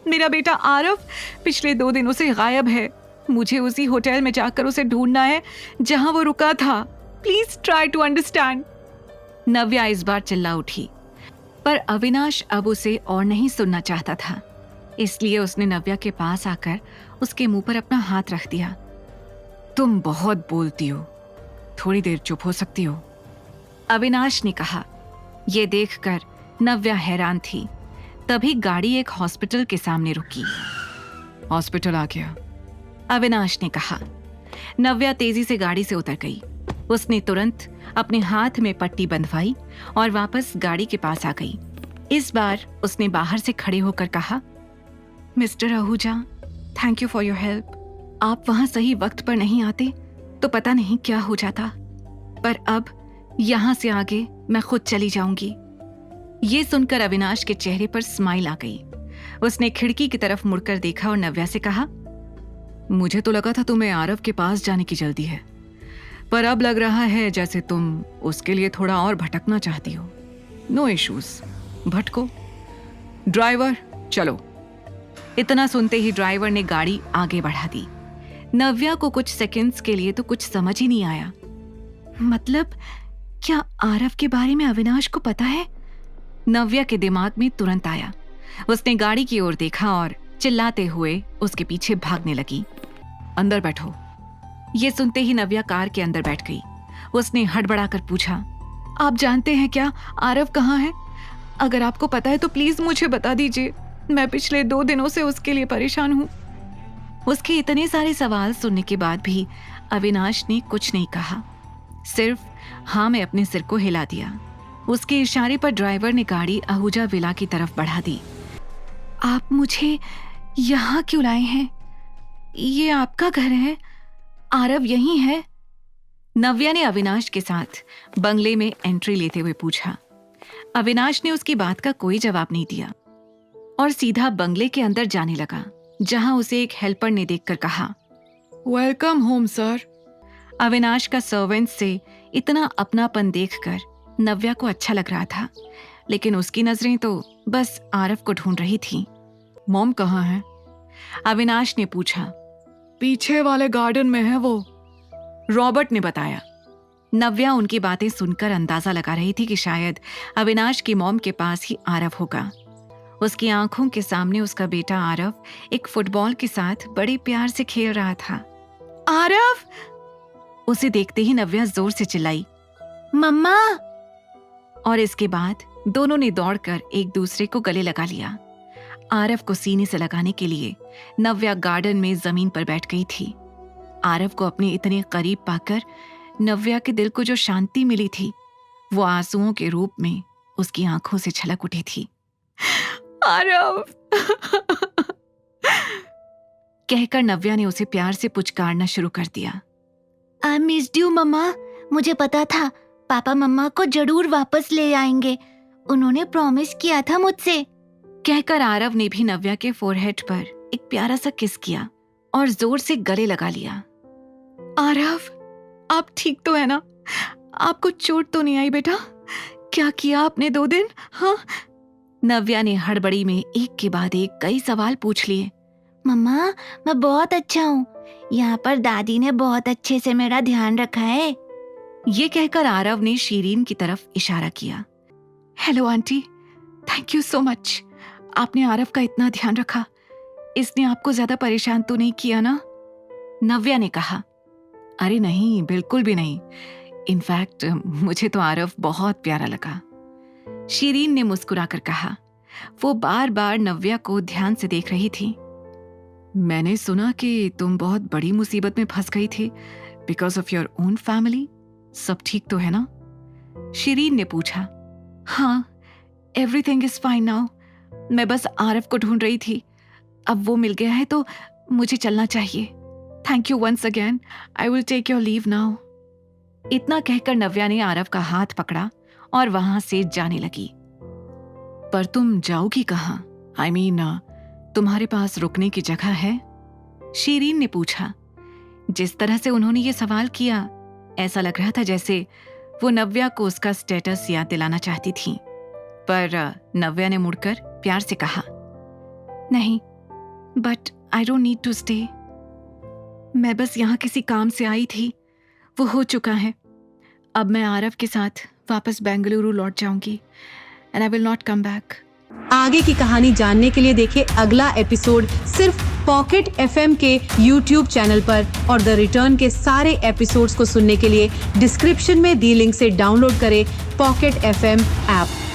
मेरा बेटा आरव पिछले 2 दिनों से गायब है। मुझे उसी होटल में जाकर उसे ढूंढना है जहां वो रुका था। Please try to understand. Navya इस बार चिल्ला उठी, पर अविनाश अब उसे और नहीं सुनना चाहता था, इसलिए उसने नव्या के पास आकर उसके मुंह पर अपना हाथ रख दिया। तुम बहुत बोलती हो, थोड़ी देर चुप हो सकती हो? अविनाश ने कहा। यह देखकर नव्या हैरान थी। तभी गाड़ी एक हॉस्पिटल के सामने रुकी। हॉस्पिटल आ गया, अविनाश ने कहा। नव्या तेजी से गाड़ी से उतर गई। उसने तुरंत अपने हाथ में पट्टी बंधवाई और वापस गाड़ी के पास आ गई। इस बार उसने बाहर से खड़े होकर कहा, mister Ahuja, thank you for your help. आप वहां सही वक्त पर नहीं आते तो पता नहीं क्या हो जाता, पर अब यहां से आगे मैं खुद चली जाऊंगी। ये सुनकर अविनाश के चेहरे पर स्माइल आ गई। उसने खिड़की की तरफ मुड़कर देखा और नव्या से कहा, मुझे तो लगा था तुम्हें आरव के पास जाने की जल्दी है, पर अब लग रहा है जैसे तुम उसके लिए थोड़ा और भटकना चाहती हो। No issues, भटको। ड्राइवर चलो। इतना सुनते ही ड्राइवर ने गाड़ी आगे बढ़ा दी। नव्या को कुछ सेकंड्स के लिए तो कुछ समझ ही नहीं आया। मतलब क्या आरव के बारे में अविनाश को पता है? नव्या के दिमाग में तुरंत आया। उसने गाड़ी की ओर देखा और चिल्लाते हुए उसके पीछे भागने लगी। अंदर बैठो। ये सुनते ही नव्या कार के अंदर बैठ गई। उसने हड़बड़ाकर पूछा, आप जानते हैं क्या आरव कहाँ है? अगर आपको पता है तो प्लीज मुझे बता दीजिए। मैं पिछले 2 दिनों से उसके लिए परेशान हूँ। उसके इतने सारे सवाल सुनने के बाद भी अविनाश ने कुछ नहीं कहा, सिर्फ हाँ में अपने सिर को हिला दिया। उसके इशारे पर ड्राइवर ने गाड़ी आहूजा विला की तरफ बढ़ा दी। आप मुझे यहाँ क्यों लाए हैं? ये आपका घर है? आरव यहीं है? नव्या ने अविनाश के साथ बंगले में एंट्री लेते हुए पूछा। अविनाश ने उसकी बात का कोई जवाब नहीं दिया और सीधा बंगले के अंदर जाने लगा, जहां उसे एक हेल्पर ने देखकर कहा, वेलकम होम सर। अविनाश का सर्वेंट से इतना अपनापन देखकर नव्या को अच्छा लग रहा था, लेकिन उसकी नजरें तो बस आरव को ढूंढ रही थी। मॉम कहाँ है? अविनाश ने पूछा। पीछे वाले गार्डन में है वो, रॉबर्ट ने बताया। नव्या उनकी बातें सुनकर अंदाजा लगा रही थी कि शायद अविनाश की मॉम के पास ही आरव होगा। उसकी आंखों के सामने उसका बेटा आरव एक फुटबॉल के साथ बड़े प्यार से खेल रहा था। आरव! उसे देखते ही नव्या जोर से चिल्लाई, मम्मा! और इसके बाद दोनों ने दौड़कर एक दूसरे को गले लगा लिया। आरव को सीने से लगाने के लिए नव्या गार्डन में जमीन पर बैठ गई थी। आरव को अपने इतने करीब पाकर नव्या के दिल को जो शांति मिली थी, वो आंसुओं के रूप में उसकी आंखों से छलक उठी थी। आरव! कहकर नव्या ने उसे प्यार से पुचकारना शुरू कर दिया। आई मिस्ड यू मम्मा। मुझे पता था पापा मम्मा को जरूर वापस ले आएंगे, उन्होंने प्रॉमिस किया था मुझसे। कहकर आरव ने भी नव्या के फोरहेड पर एक प्यारा सा किस किया और जोर से गले लगा लिया। आरव, आप ठीक तो है ना? आपको चोट तो नहीं आई बेटा? क्या किया आपने 2 दिन? हाँ? नव्या ने हड़बड़ी में एक के बाद एक कई सवाल पूछ लिए। मम्मा, मैं बहुत अच्छा हूँ, यहाँ पर दादी ने बहुत अच्छे से मेरा ध्यान रखा है। ये कहकर आरव ने शीरीन की तरफ इशारा किया। Hello aunty, thank you so much. आपने आरव का इतना ध्यान रखा, इसने आपको ज्यादा परेशान तो नहीं किया ना? नव्या ने कहा। अरे नहीं, बिल्कुल भी नहीं। इनफैक्ट मुझे तो आरव बहुत प्यारा लगा, शीरीन ने मुस्कुराकर कहा। वो बार बार नव्या को ध्यान से देख रही थी। मैंने सुना कि तुम बहुत बड़ी मुसीबत में फंस गई थी because of your own family. सब ठीक तो है ना? शीरीन ने पूछा। हाँ, एवरीथिंग इज फाइन नाउ। मैं बस आरव को ढूंढ रही थी, अब वो मिल गया है तो मुझे चलना चाहिए। Thank you once again, I will take your leave now. इतना कहकर नव्या ने आरव का हाथ पकड़ा और वहां से जाने लगी। पर तुम जाओगी कहाँ? आई मीन, तुम्हारे पास रुकने की जगह है? शीरीन ने पूछा। जिस तरह से उन्होंने ये सवाल किया, ऐसा लग रहा था जैसे वो नव्या को उसका स्टेटस याद दिलाना चाहती थी। पर नव्या ने मुड़कर प्यार से कहा, नहीं, but I don't need to stay. मैं बस यहाँ किसी काम से आई थी, वो हो चुका है। अब मैं आरव के साथ वापस बेंगलुरु लौट जाऊंगी and I will not come back. आगे की कहानी जानने के लिए देखिए अगला एपिसोड सिर्फ पॉकेट FM के YouTube चैनल पर, और द रिटर्न के सारे एपिसोड्स को सुनने के लिए डिस्क्रिप्शन में दी लिंक से डाउनलोड करें पॉकेट FM ऐप।